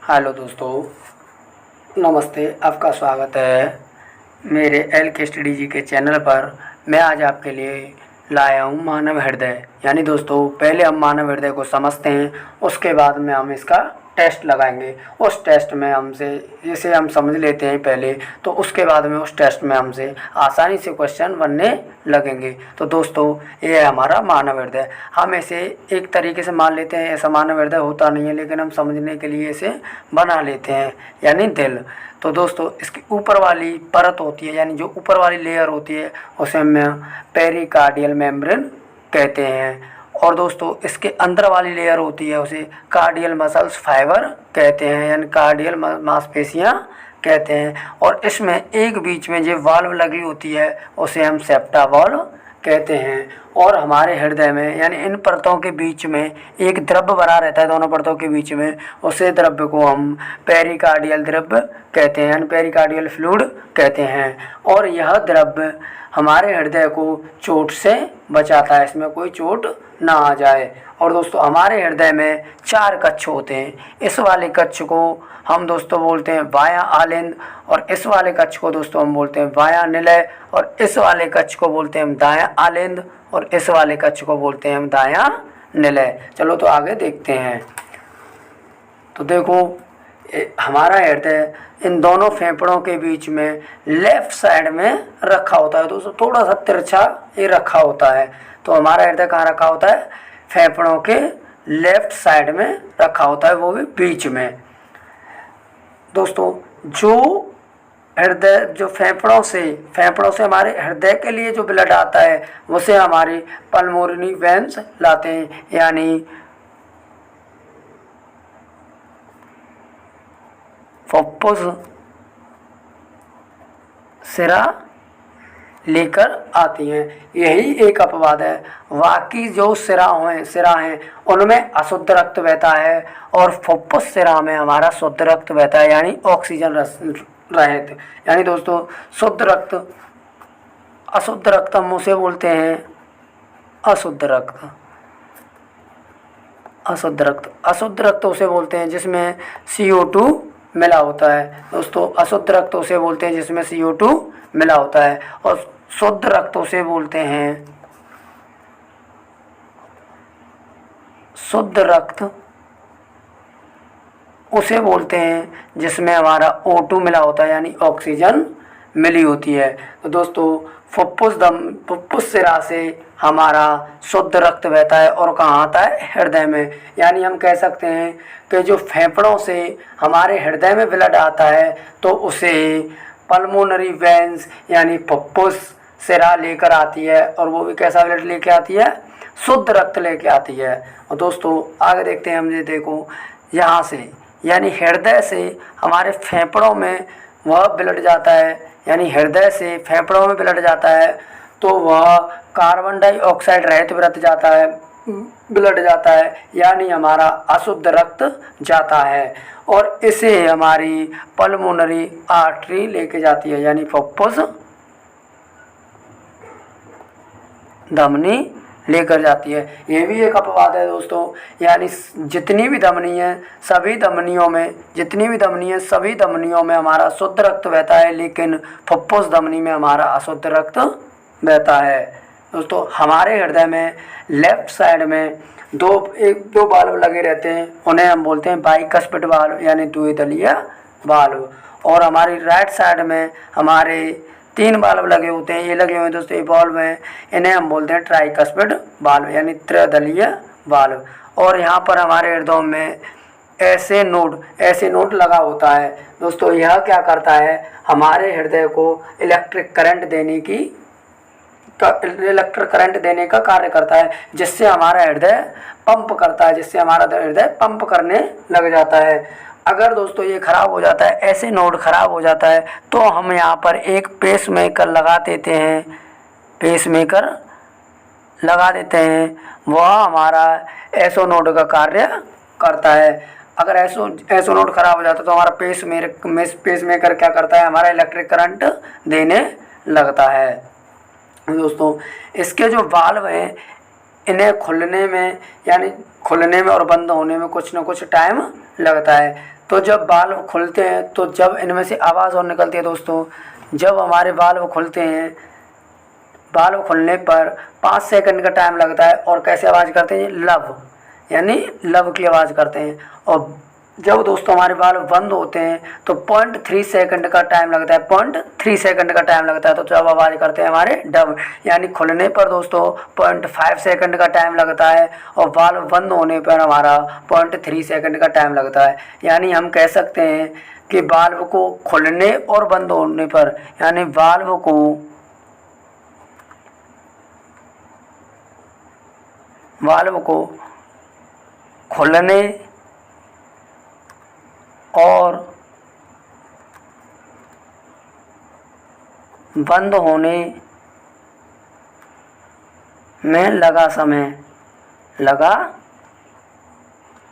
Hello दोस्तों, नमस्ते। आपका स्वागत है मेरे एल के स्टडी जी के चैनल पर। मैं आज आपके लिए लाया हूँ मानव हृदय। यानी दोस्तों, पहले हम मानव हृदय को समझते हैं, उसके बाद में हम इसका टेस्ट लगाएंगे। उस टेस्ट में हमसे इसे हम समझ लेते हैं पहले, तो उसके बाद में उस टेस्ट में हमसे आसानी से क्वेश्चन बनने लगेंगे। तो दोस्तों, ये है हमारा मानव हृदय। हम इसे एक तरीके से मान लेते हैं, ऐसा मानव हृदय होता नहीं है, लेकिन हम समझने के लिए इसे बना लेते हैं, यानी दिल। तो दोस्तों, इसकी ऊपर वाली परत होती है, यानी जो ऊपर वाली लेयर होती है, उसे हम पेरिकार्डियल मेम्ब्रेन कहते हैं। और दोस्तों, इसके अंदर वाली लेयर होती है, उसे कार्डियल मसल्स फाइबर कहते हैं, यानी कार्डियल मांसपेशियाँ कहते हैं। और इसमें एक बीच में जो वाल्व लगी होती है, उसे हम सेप्टा वाल्व कहते हैं। और हमारे हृदय में, यानी इन परतों के बीच में एक द्रव्य बना रहता है, दोनों परतों के बीच में, उसे द्रव्य को हम पेरिकार्डियल द्रव्य कहते हैं, यानी पेरिकार्डियल फ्लूइड कहते हैं। और यह द्रव्य हमारे हृदय को चोट से बचाता है, इसमें कोई चोट ना आ जाए। और दोस्तों, हमारे हृदय में 4 कक्ष होते हैं। इस वाले कक्ष को हम दोस्तों बोलते हैं बायां आलिंद, और इस वाले कक्ष को दोस्तों हम बोलते हैं बायां निलय, और इस वाले कक्ष को बोलते हैं हम दायां आलिंद, और इस वाले कक्ष को बोलते हैं हम दायां निलय। चलो तो आगे देखते हैं। तो देखो, हमारा हृदय इन दोनों फेफड़ों के बीच में लेफ्ट साइड में रखा होता है। दोस्तों, थोड़ा सा तिरछा ये रखा होता है। तो हमारा हृदय कहाँ रखा होता है? फेफड़ों के लेफ्ट साइड में रखा होता है, वो भी बीच में। दोस्तों, जो हृदय जो फेफड़ों से हमारे हृदय के लिए जो ब्लड आता है, उसे हमारी पल्मोनरी वेन्स लाते हैं, यानी फुफ्फुस सिरा लेकर आती हैं। यही एक अपवाद है, बाकी जो सिरा हैं उनमें अशुद्ध रक्त बहता है, और फुफ्फुस सिरा में हमारा शुद्ध रक्त बहता है, यानी ऑक्सीजन रहित। यानी दोस्तों, शुद्ध रक्त, अशुद्ध रक्त हम उसे बोलते हैं अशुद्ध रक्त। अशुद्ध रक्त उसे बोलते हैं जिसमें CO2 मिला होता है। दोस्तों, अशुद्ध रक्त उसे बोलते हैं जिसमें CO2 मिला होता है, और शुद्ध रक्त उसे बोलते हैं जिसमें हमारा O2 मिला होता है, यानी ऑक्सीजन मिली होती है। तो दोस्तों, फुफ्फुस सिरा से हमारा शुद्ध रक्त बहता है, और कहाँ आता है? हृदय में। यानी हम कह सकते हैं कि जो फेफड़ों से हमारे हृदय में ब्लड आता है, तो उसे पल्मोनरी वेन्स यानी फुफ्फुस सिरा लेकर आती है, और वो भी कैसा ब्लड लेके आती है? शुद्ध रक्त लेके आती है। और दोस्तों, आगे देखते हैं हम। ये देखो, यहाँ से यानी हृदय से हमारे फेफड़ों में वह ब्लड जाता है, यानी हृदय से फेफड़ों में ब्लड जाता है, तो वह कार्बन डाइऑक्साइड रहित ब्लड जाता है, यानी हमारा अशुद्ध रक्त जाता है, और इसे हमारी पल्मोनरी आर्टरी लेके जाती है, यानी फुफ्फुस धमनी लेकर जाती है। ये भी एक अपवाद है दोस्तों, यानी जितनी भी धमनी है सभी धमनियों में हमारा शुद्ध रक्त बहता है, लेकिन फुफ्फुस धमनी में हमारा अशुद्ध रक्त बहता है। दोस्तों, हमारे हृदय में लेफ्ट साइड में दो वाल्व लगे रहते हैं, उन्हें हम बोलते हैं बाइकस्पिड वाल्व, यानी द्विदलीय वाल्व। और हमारी राइट साइड में हमारे 3 वाल्व लगे होते हैं, ये लगे हुए हैं दोस्तों, ये वाल्व हैं, इन्हें हम बोलते हैं ट्राइकस्पिड वाल्व, यानी त्रिदलीय वाल्व। और यहाँ पर हमारे हृदय में ऐसे नोड लगा होता है। दोस्तों, यह क्या करता है? हमारे हृदय को इलेक्ट्रिक करंट देने का कार्य करता है, जिससे हमारा हृदय पंप करता है, जिससे हमारा हृदय पंप करने लग जाता है। अगर दोस्तों ये खराब हो जाता है, ऐसे नोड खराब हो जाता है, तो हम यहाँ पर एक पेसमेकर लगा देते हैं, वह हमारा एसओ नोड का कार्य करता है। अगर एसओ नोड खराब हो जाता है, तो हमारा पेसमेकर क्या करता है? हमारा इलेक्ट्रिक करंट देने लगता है। दोस्तों, इसके जो वाल्व हैं, इन्हें खुलने में और बंद होने में कुछ न कुछ टाइम लगता है। तो जब वाल्व खुलते हैं तो जब इनमें से आवाज़ और निकलती है दोस्तों, जब हमारे वाल्व खुलते हैं, वाल्व खुलने पर 5 सेकंड का टाइम लगता है। और कैसे आवाज़ करते हैं, लब यानी लब की आवाज़ करते हैं। और जब दोस्तों हमारे वाल्व बंद होते हैं तो 0.3 सेकंड का टाइम लगता है, 0.3 सेकंड का टाइम लगता है। तो जब आवाज़ करते हैं हमारे डब, यानी खुलने पर दोस्तों 0.5 सेकंड का टाइम लगता है और वाल्व बंद होने पर हमारा 0.3 सेकंड का टाइम लगता है। यानी हम कह सकते हैं कि वाल्व को खुलने और बंद होने पर, यानी वाल्व को खुलने और बंद होने में लगा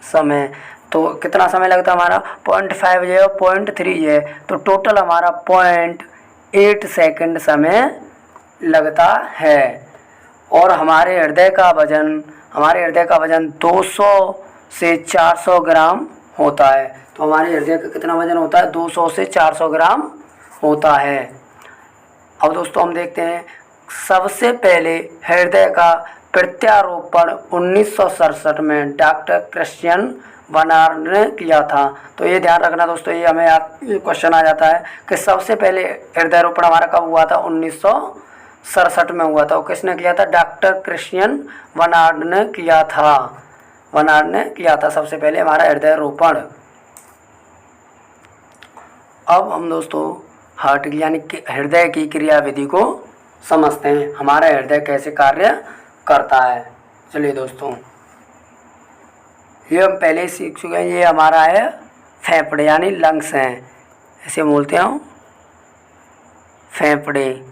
समय तो कितना समय लगता है हमारा, 0.5 है और 0.3 है, तो टोटल हमारा 0.8 सेकंड समय लगता है। और हमारे हृदय का वजन 200 से 400 ग्राम होता है। तो हमारे हृदय का कितना वजन होता है, 200 से 400 ग्राम होता है। अब दोस्तों हम देखते हैं, सबसे पहले हृदय का प्रत्यारोपण 1967 में डॉक्टर क्रिश्चियन बर्नार्ड ने किया था। तो ये ध्यान रखना दोस्तों, ये हमें ये क्वेश्चन आ जाता है कि सबसे पहले हृदयारोपण हमारा कब हुआ था, 1967 में हुआ था। और किसने किया था, डॉक्टर क्रिश्चियन बर्नार्ड ने किया था सबसे पहले हमारा हृदयारोपण। अब हम दोस्तों हार्ट यानी कि हृदय की क्रियाविधि को समझते हैं, हमारा हृदय कैसे कार्य करता है। चलिए दोस्तों, ये हम पहले ही सीख चुके हैं। ये हमारा है फेफड़े यानी लंग्स हैं, ऐसे बोलते हैं हम, फेफड़े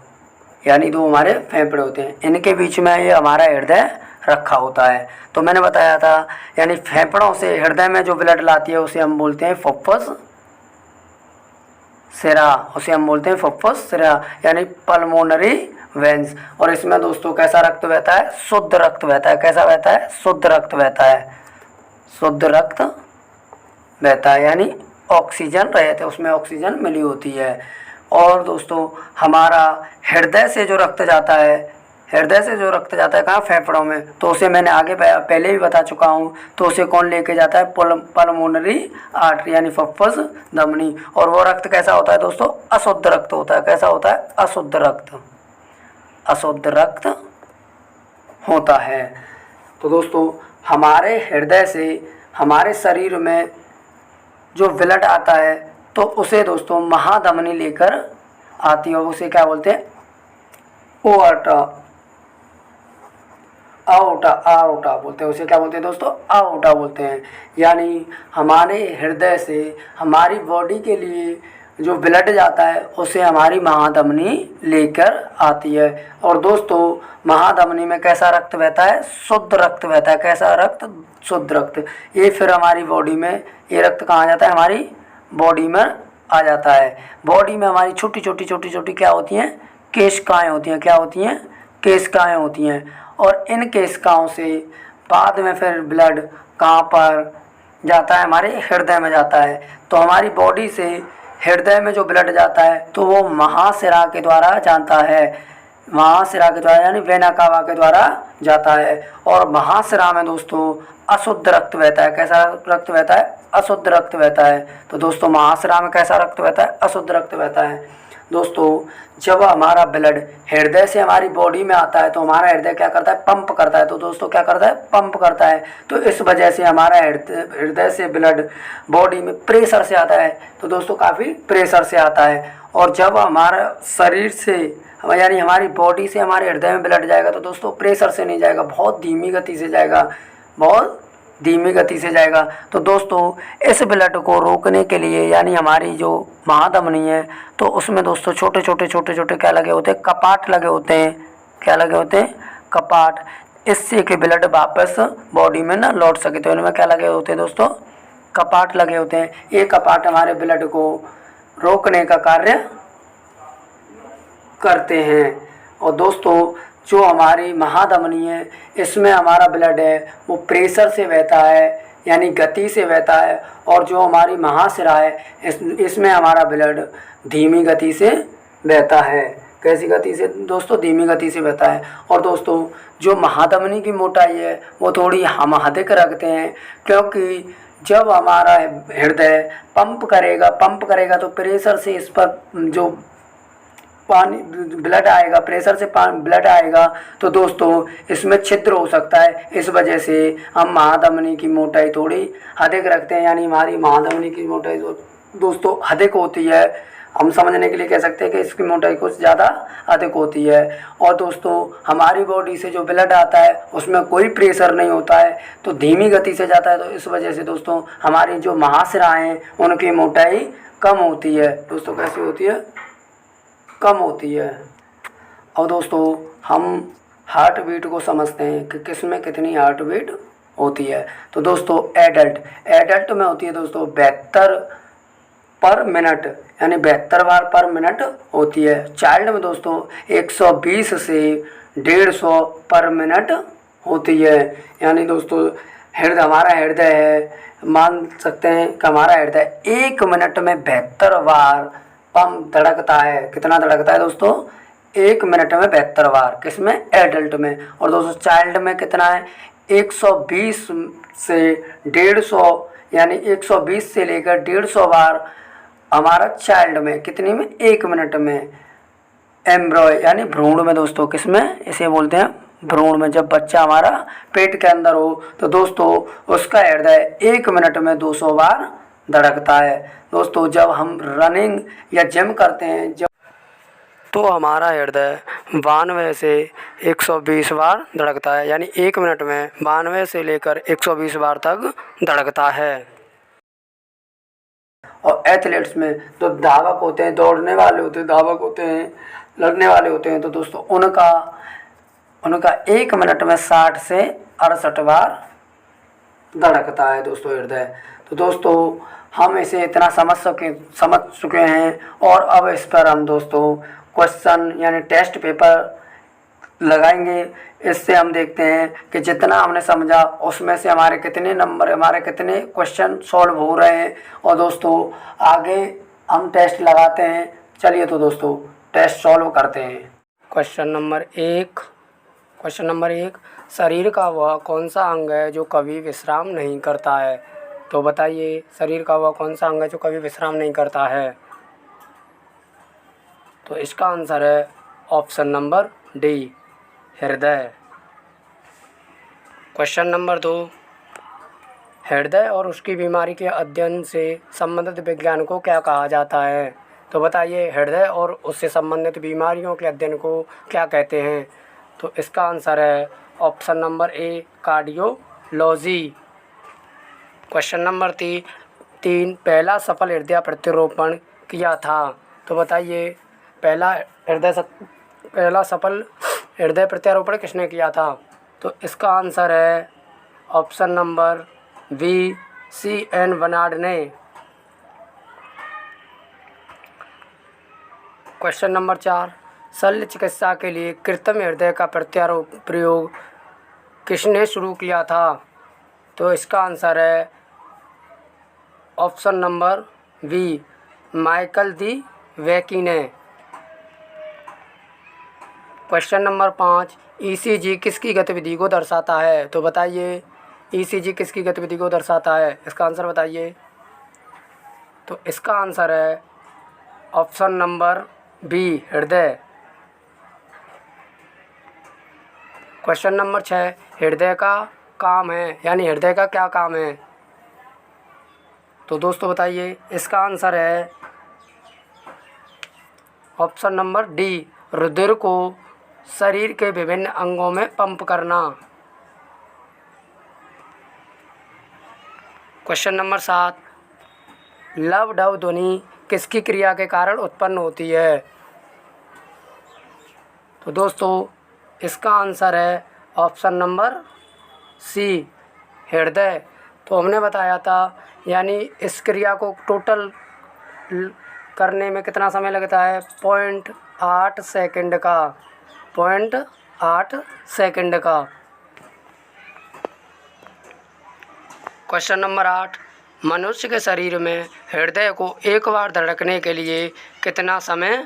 यानी दो हमारे फेफड़े होते हैं, इनके बीच में ये हमारा हृदय रखा होता है। तो मैंने बताया था, यानी फेफड़ों से हृदय में जो ब्लड लाती है उसे हम बोलते हैं फुफ्फुस सिरा, यानी पल्मोनरी वेंस। और इसमें दोस्तों कैसा रक्त बहता है, शुद्ध रक्त बहता है। कैसा बहता है, शुद्ध रक्त बहता है, यानी ऑक्सीजन रहते, उसमें ऑक्सीजन मिली होती है। और दोस्तों हमारा हृदय से जो रक्त जाता है कहाँ, फेफड़ों में, तो उसे मैंने आगे पहले भी बता चुका हूँ। तो उसे कौन लेके जाता है, पल्मोनरी आर्टरी यानी फुफ्फुस धमनी। और वो रक्त कैसा होता है दोस्तों, अशुद्ध रक्त होता है। कैसा होता है, अशुद्ध रक्त होता है। तो दोस्तों हमारे हृदय से हमारे शरीर में जो ब्लड आता है तो उसे दोस्तों महाधमनी लेकर आती है, उसे क्या बोलते हैं, आओटा बोलते हैं। उसे क्या बोलते हैं दोस्तों, आओटा बोलते हैं। यानी हमारे हृदय से हमारी बॉडी के लिए जो ब्लड जाता है उसे हमारी महाधमनी लेकर आती है। और दोस्तों महाधमनी में कैसा रक्त बहता है, शुद्ध रक्त बहता है। कैसा रक्त, शुद्ध रक्त। ये फिर हमारी बॉडी में, ये रक्त कहाँ जाता है, हमारी बॉडी में आ जाता है। बॉडी में हमारी छोटी छोटी क्या होती हैं, केशिकाएँ होती हैं। क्या होती हैं, केशिकाएँ होती हैं। और इन केशिकाओं से बाद में फिर ब्लड कहाँ पर जाता है, हमारे हृदय में जाता है। तो हमारी बॉडी से हृदय में जो ब्लड जाता है तो वो महाशिरा के द्वारा जाता है, यानी वेना कावा के द्वारा जाता है। और महाशिरा में दोस्तों अशुद्ध रक्त बहता है। कैसा रक्त बहता है, अशुद्ध रक्त बहता है। तो दोस्तों महाशिरा में कैसा रक्त बहता है, अशुद्ध रक्त बहता है। दोस्तों जब हमारा ब्लड हृदय से हमारी बॉडी में आता है तो हमारा हृदय क्या करता है, पंप करता है। तो दोस्तों क्या करता है, पंप करता है। तो इस वजह से हमारा हृदय से ब्लड बॉडी में प्रेशर से आता है। तो दोस्तों काफ़ी प्रेशर से आता है। और जब हमारा शरीर से यानी हमारी बॉडी से हमारे हृदय में ब्लड जाएगा तो दोस्तों प्रेशर से नहीं जाएगा, बहुत धीमी गति से जाएगा। तो दोस्तों इस ब्लड को रोकने के लिए, यानी हमारी जो महाधमनी है तो उसमें दोस्तों छोटे छोटे क्या लगे होते हैं, कपाट लगे होते हैं। क्या लगे होते हैं, कपाट, इससे कि ब्लड वापस बॉडी में ना लौट सके। तो इनमें क्या लगे होते हैं दोस्तों, कपाट लगे होते हैं। ये कपाट हमारे ब्लड को रोकने का कार्य करते हैं। और दोस्तों जो हमारी महाधमनी है इसमें हमारा ब्लड है वो प्रेशर से बहता है, यानी गति से बहता है, और जो हमारी महाशिरा है इसमें हमारा ब्लड धीमी गति से बहता है। कैसी गति से दोस्तों? धीमी गति से बहता है। और दोस्तों जो महाधमनी की मोटाई है वो थोड़ी हम अधिक रखते हैं, क्योंकि जब हमारा हृदय पंप करेगा तो प्रेशर से इस पर जो पानी ब्लड आएगा, प्रेशर से ब्लड आएगा तो दोस्तों इसमें छिद्र हो सकता है। इस वजह से हम महाधमनी की मोटाई थोड़ी अधिक रखते हैं, यानी हमारी महाधमनी की मोटाई दोस्तों अधिक होती है। हम समझने के लिए कह सकते हैं कि इसकी मोटाई कुछ ज़्यादा अधिक होती है। और दोस्तों हमारी बॉडी से जो ब्लड आता है उसमें कोई प्रेशर नहीं होता है, तो धीमी गति से जाता है, तो इस वजह से दोस्तों हमारी जो महाशिराएँ हैं उनकी मोटाई कम होती है। दोस्तों कैसी होती है? कम होती है। और दोस्तों हम हार्ट बीट को समझते हैं कि किस में कितनी हार्ट बीट होती है। तो दोस्तों एडल्ट में होती है दोस्तों 72 पर मिनट, यानी 72 बार पर मिनट होती है। चाइल्ड में दोस्तों 120 से 150 पर मिनट होती है। यानी दोस्तों हमारा हृदय है, मान सकते हैं कि हमारा हृदय 1 मिनट में 72 बार पंप धड़कता है। कितना धड़कता है दोस्तों? 1 मिनट में 72 बार। किसमें? एडल्ट में। और दोस्तों चाइल्ड में कितना है? 120 से 150, यानी 120 से लेकर 150 बार हमारा चाइल्ड में, कितनी में? 1 मिनट में। एम्ब्रॉय यानी भ्रूण में दोस्तों, किसमें? इसे बोलते हैं भ्रूण में। जब बच्चा हमारा पेट के अंदर हो तो दोस्तों उसका हृदय 1 मिनट में 200 बार धड़कता है। दोस्तों जब हम रनिंग या जिम करते हैं तो हमारा हृदय 92 से 120 बार धड़कता है, यानी 1 मिनट में 92 से लेकर 120 बार तक धड़कता है। और एथलीट्स में तो धावक होते हैं, दौड़ने वाले होते हैं, धावक होते हैं, लड़ने वाले होते हैं, तो दोस्तों उनका 1 मिनट में 60 से 68 बार धड़कता है दोस्तों हृदय। तो दोस्तों हम इसे इतना समझ चुके हैं, और अब इस पर हम दोस्तों क्वेश्चन यानी टेस्ट पेपर लगाएंगे। इससे हम देखते हैं कि जितना हमने समझा उसमें से हमारे कितने नंबर, हमारे कितने क्वेश्चन सॉल्व हो रहे हैं। और दोस्तों आगे हम टेस्ट लगाते हैं। चलिए तो दोस्तों टेस्ट सॉल्व करते हैं। क्वेश्चन नंबर एक, शरीर का वह कौन सा अंग है जो कभी विश्राम नहीं करता है? तो बताइए शरीर का वह कौन सा अंग है जो कभी विश्राम नहीं करता है? तो इसका आंसर है ऑप्शन नंबर डी, हृदय। क्वेश्चन नंबर 2, हृदय और उसकी बीमारी के अध्ययन से संबंधित विज्ञान को क्या कहा जाता है? तो बताइए हृदय और उससे संबंधित बीमारियों के अध्ययन को क्या कहते हैं? तो इसका आंसर है option number A, cardiology. Question number 3, पहला सफल हृदय प्रत्यारोपण किया था? तो बताइए पहला सफल हृदय प्रत्यारोपण किसने किया था? तो इसका आंसर है option number B, C.N. Bernard ने। क्वेश्चन नंबर 4, शल्य चिकित्सा के लिए कृत्रिम हृदय का प्रयोग किसने शुरू किया था? तो इसका आंसर है ऑप्शन नंबर बी, माइकल दी वेकी ने। क्वेश्चन नंबर 5, ECG किसकी गतिविधि को दर्शाता है? तो बताइए ECG किसकी गतिविधि को दर्शाता है? इसका आंसर बताइए। तो इसका आंसर है ऑप्शन नंबर बी, हृदय। क्वेश्चन नंबर 6, हृदय का काम है, यानी हृदय का क्या काम है? तो दोस्तों बताइए इसका आंसर है ऑप्शन नंबर डी, रुधिर को शरीर के विभिन्न अंगों में पंप करना। क्वेश्चन नंबर 7, लव डव ध्वनि किसकी क्रिया के कारण उत्पन्न होती है? तो दोस्तों इसका आंसर है ऑप्शन नंबर सी, हृदय। तो हमने बताया था, यानी इस क्रिया को टोटल करने में कितना समय लगता है? 0.8 सेकंड का, 0.8 सेकंड का। क्वेश्चन नंबर 8, मनुष्य के शरीर में हृदय को एक बार धड़कने के लिए कितना समय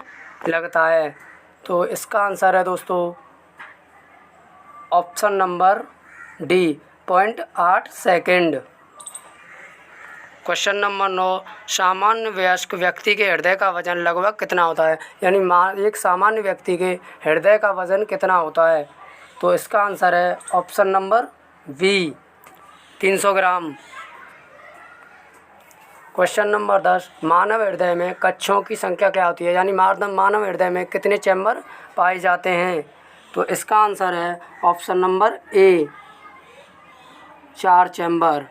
लगता है? तो इसका आंसर है दोस्तों option number D 0.8 second. Question number 9, सामान्य वयस्क व्यक्ति के हृदय का वजन लगभग कितना होता है? यानी एक सामान्य व्यक्ति के हृदय का वजन कितना होता है? तो इसका आंसर है ऑप्शन नंबर बी 300 ग्राम। क्वेश्चन नंबर 10, मानव हृदय में कक्षों की संख्या क्या होती है? यानी मानव हृदय में कितने चैम्बर पाए जाते हैं? तो इसका आंसर है option number A 4 chamber.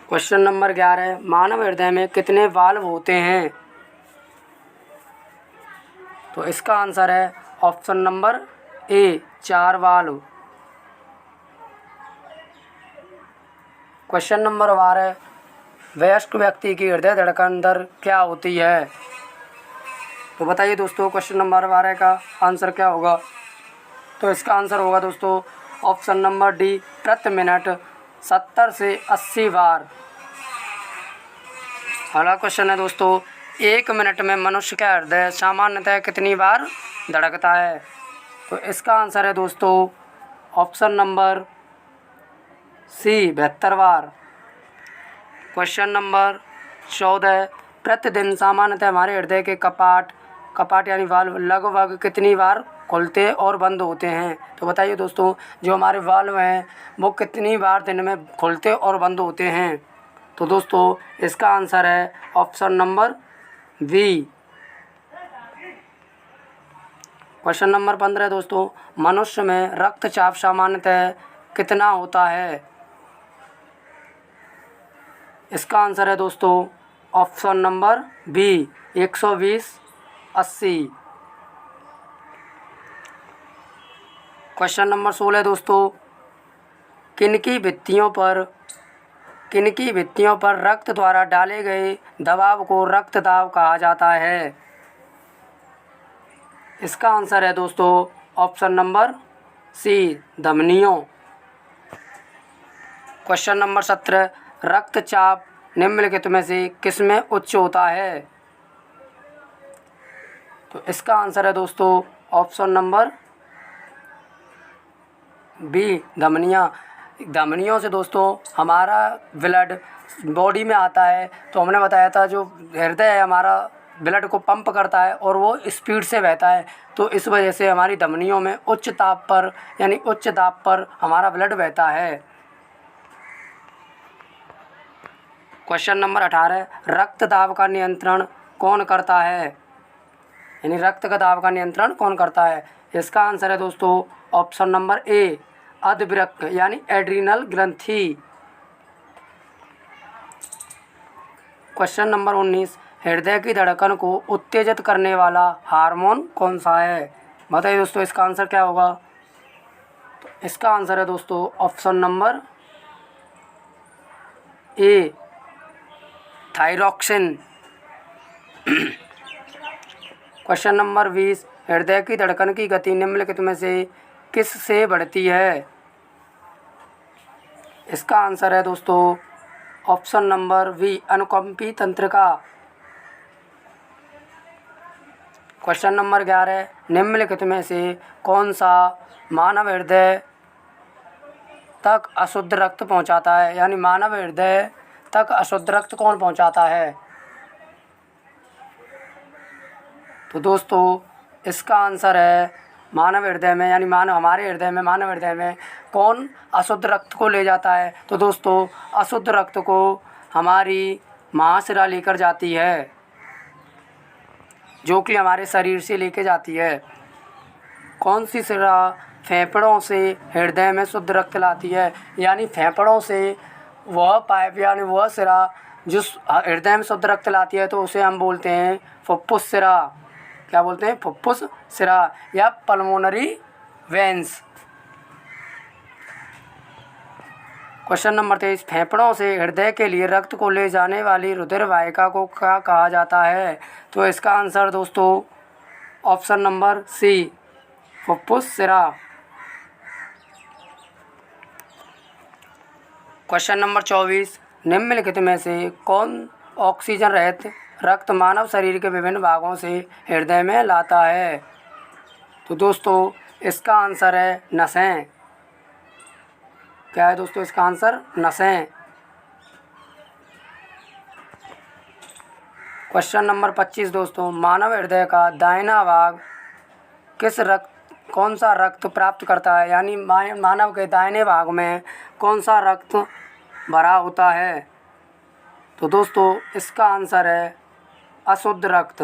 Question number 11, मानव हृदय में कितने वाल्व होते हैं? तो इसका आंसर है option number A 4 valve. Question number 12, वयस्क व्यक्ति की हृदय धड़कन दर क्या होती है? तो बताइए दोस्तों क्वेश्चन नंबर 12 का आंसर क्या होगा? तो इसका आंसर होगा दोस्तों ऑप्शन नंबर डी प्रति मिनट 70 से 80 बार। अगला क्वेश्चन है दोस्तों, 1 मिनट में मनुष्य का हृदय सामान्यतः कितनी बार धड़कता है? तो इसका आंसर है दोस्तों ऑप्शन नंबर सी 72 बार। क्वेश्चन नंबर 14, प्रतिदिन सामान्यतः हमारे हृदय के कपाट यानी वाल्व लगभग कितनी बार खुलते और बंद होते हैं? तो बताइए दोस्तों जो हमारे वाल्व हैं वो कितनी बार दिन में खुलते और बंद होते हैं? तो दोस्तों इसका आंसर है option number B. Question number 15 दोस्तों, मनुष्य में रक्तचाप सामान्यतः कितना होता है? इसका आंसर है दोस्तों option number B 120/80। Question number 16 दोस्तों, किनकी भित्तियों पर रक्त द्वारा डाले गए दबाव को रक्त दाब कहा जाता है? इसका आंसर है दोस्तों ऑप्शन नंबर सी धमनियों। क्वेश्चन नंबर 17, रक्तचाप निम्नलिखित में से किसमें उच्च होता है? तो इसका आंसर है दोस्तों ऑप्शन नंबर बी धमनियों से दोस्तों हमारा ब्लड बॉडी में आता है। तो हमने बताया था जो हृदय है हमारा ब्लड को पंप करता है और वो स्पीड से बहता है, तो इस वजह से हमारी धमनियों में उच्च दाब पर हमारा ब्लड बहता है। क्वेश्चन नंबर 18, रक्त दाब का नियंत्रण कौन करता है? यानी रक्त का दाब का नियंत्रण कौन करता है? इसका आंसर है दोस्तों ऑप्शन नंबर ए अधवृक्क यानी एड्रिनल ग्रंथि। क्वेश्चन नंबर 19, हृदय की धड़कन को उत्तेजित करने वाला हार्मोन कौन सा है? बताइए दोस्तों इसका आंसर क्या होगा? तो इसका आंसर है दोस्तों option number A thyroxine. Question number 20, हृदय की धड़कन की गति निम्नलिखित में से किस से बढ़ती है? इसका आंसर है दोस्तों ऑप्शन नंबर बी अनुकंपी तंत्रिका। क्वेश्चन नंबर 11, निम्नलिखित में से कौन सा मानव हृदय तक अशुद्ध रक्त पहुंचाता है? यानी मानव हृदय तक अशुद्ध रक्त कौन पहुंचाता है? तो दोस्तों इसका आंसर है मानव हृदय में कौन अशुद्ध रक्त को ले जाता है? तो दोस्तों अशुद्ध रक्त को हमारी महाशिरा लेकर जाती है, जो कि हमारे शरीर से लेके जाती है। कौन सी शिरा फेफड़ों से हृदय में शुद्ध रक्त लाती है? यानी फेफड़ों से वह पाइप यानी वह शिरा जो हृदय में शुद्ध रक्त लाती है, तो उसे हम बोलते हैं फुफ्फुस शिरा। क्या बोलते हैं? फुफ्फुस शिरा या पल्मोनरी वेन्स। क्वेश्चन नंबर 23, फेफड़ों से हृदय के लिए रक्त को ले जाने वाली रुधिर वाहिका को क्या कहा जाता है? तो इसका आंसर दोस्तों ऑप्शन नंबर सी फुफ्फुस शिरा। क्वेश्चन नंबर 24, निम्नलिखित में से कौन ऑक्सीजन रहित रक्त मानव शरीर के विभिन्न भागों से हृदय में लाता है? तो दोस्तों इसका आंसर है नसें। क्या है दोस्तों इसका आंसर? नसें। क्वेश्चन नंबर 25 दोस्तों, मानव हृदय का दाहिना भाग कौन सा रक्त प्राप्त करता है? यानी मानव के दाहिने भाग में कौन सा रक्त भरा होता है? तो दोस्तों इसका आंसर है अशुद्ध रक्त।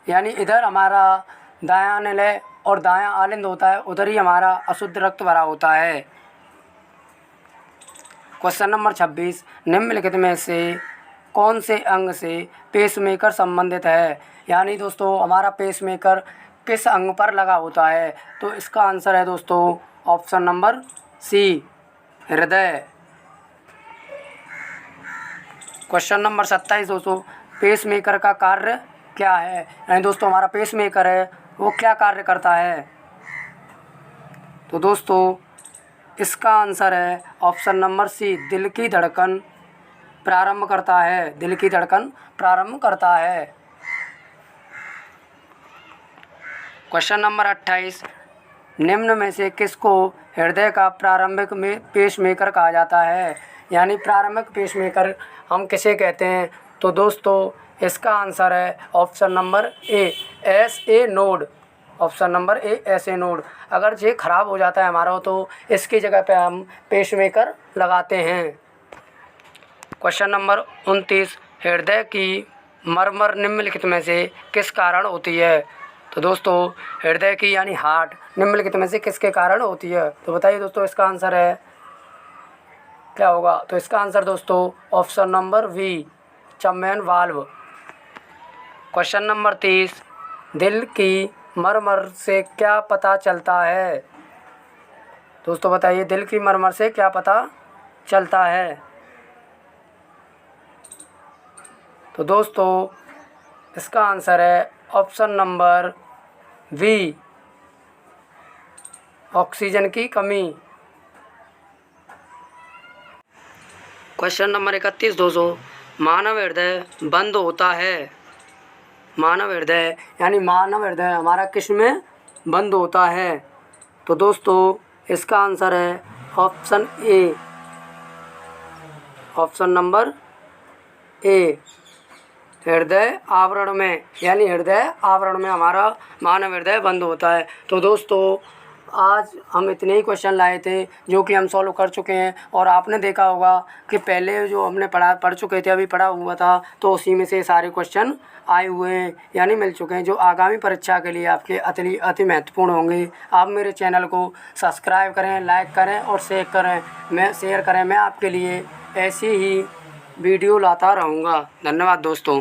यानी इधर हमारा दायां निलय और दायां आलिंद होता है, उधर ही हमारा अशुद्ध रक्त भरा होता है। क्वेश्चन नंबर 26, निम्नलिखित में से कौन से अंग से पेसमेकर संबंधित है? यानी दोस्तों हमारा पेसमेकर किस अंग पर लगा होता है? तो इसका आंसर है दोस्तों ऑप्शन नंबर सी, हृदय। क्वेश्चन नंबर 27 दोस्तों, पेसमेकर का कार्य क्या है? यानी दोस्तों हमारा पेसमेकर है वो क्या कार्य करता है? तो दोस्तों इसका आंसर है ऑप्शन नंबर सी, दिल की धड़कन प्रारंभ करता है। दिल की धड़कन प्रारंभ करता है। क्वेश्चन नंबर 28, निम्न में से किसको हृदय का प्रारंभिक पेसमेकर कहा जाता है? यानी प्रारंभिक पेसमेकर हम किसे कहते हैं? तो दोस्तों इसका आंसर है option number A, SA node. Option number A, SA node. अगर ये ख़राब हो जाता है हमारा तो इसकी जगह पे हम पेसमेकर लगाते हैं। क्वेश्चन नंबर 29, हृदय की मरमर निम्नलिखित में से किस कारण होती है? तो दोस्तों हृदय की यानी हार्ट निम्नलिखित में से किसके कारण होती है? तो बताइए दोस्तों इसका आंसर है क्या होगा? तो इसका आंसर दोस्तों option number B, chamber valve. Question number 30, दिल की मरमर से क्या पता चलता है? दोस्तों बताइए दिल की मरमर से क्या पता चलता है? तो दोस्तों इसका आंसर है ऑप्शन नंबर बी, ऑक्सीजन की कमी। क्वेश्चन नंबर 31 दोस्तों, मानव हृदय बंद होता है। मानव हृदय यानी मानव हृदय हमारा किस में बंद होता है? तो दोस्तों इसका आंसर है option A, option number A, हृदय आवरण में। यानी हृदय आवरण में हमारा मानव हृदय बंद होता है। तो दोस्तों आज हम इतने ही क्वेश्चन लाए थे जो कि हम सॉल्व कर चुके हैं। और आपने देखा होगा कि पहले जो हमने पढ़ चुके थे, अभी पढ़ा हुआ था, तो उसी में से सारे क्वेश्चन आए हुए हैं यानी मिल चुके हैं, जो आगामी परीक्षा के लिए आपके अति महत्वपूर्ण होंगे। आप मेरे चैनल को सब्सक्राइब करें, लाइक करें और शेयर करें। मैं आपके लिए ऐसी ही वीडियो लाता रहूँगा। धन्यवाद दोस्तों।